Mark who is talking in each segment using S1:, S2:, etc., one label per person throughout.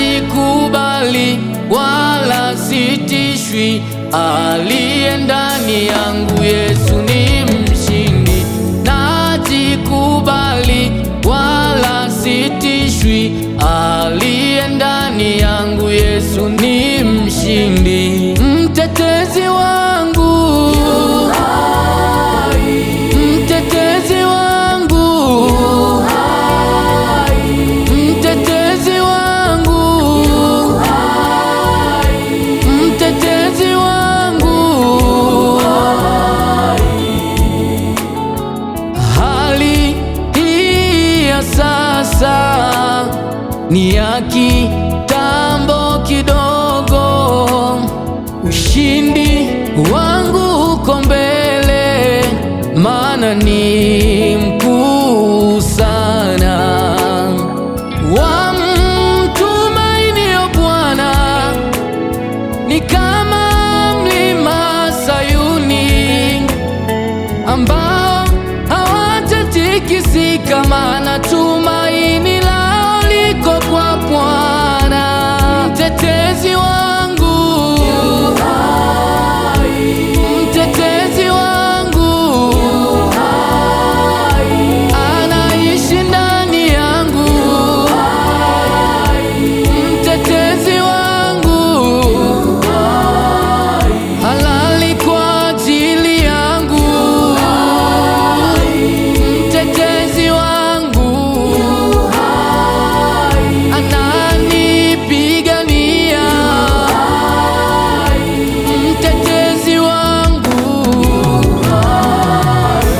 S1: Najikubali wala sitishwi, aliye ndani yangu Yesu ni mshindi. Najikubali wala sitishwi, aliye ndani yangu Yesu ni mshindi. Mtetezi wangu yu hai, mtetezi wangu yu hai, mtetezi wangu yu hai, mtetezi wangu yu hai. Hali hii ya sasa ni ya kitambo kidogo, ushindi wangu uko mbele, maana ni mkuu sana. Wamtumainio Bwana ni kama mlima Sayuni, ambao hawatatikisika, maana tumaini lao liko kwa Bwana. Mtetezi wangu yu hai, mtetezi wangu yu hai, anaishi ndani yangu yu hai, mtetezi wangu yu hai, halali kwa ajili yangu yu hai, mtetezi wangu yu hai, ananipigania mtetezi wangu yu hai.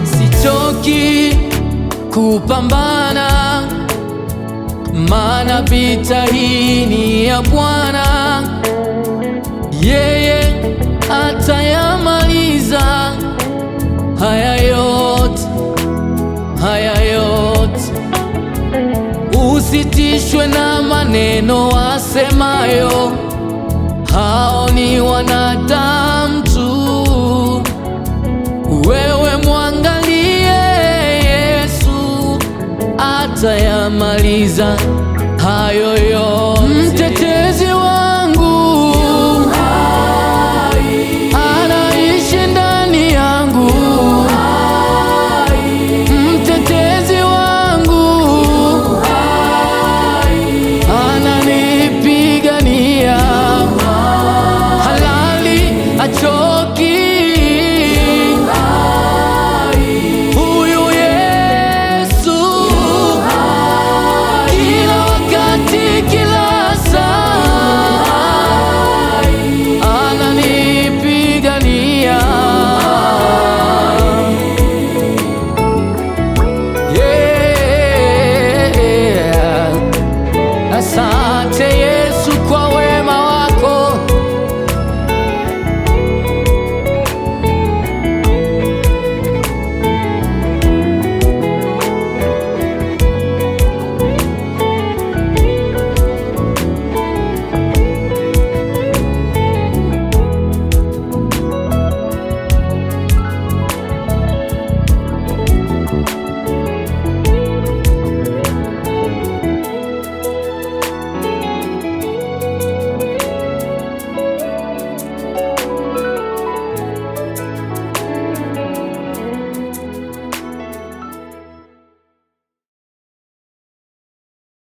S1: Sichoki kupambana, maana vita hii ni ya Bwana. Yeye atayamaliza haya yote, haya yote. Usitishwe na maneno wasemayo, hao ni wanadamu tu. Wewe mwangalie Yesu, atayamaliza hayo yote. Mtetezi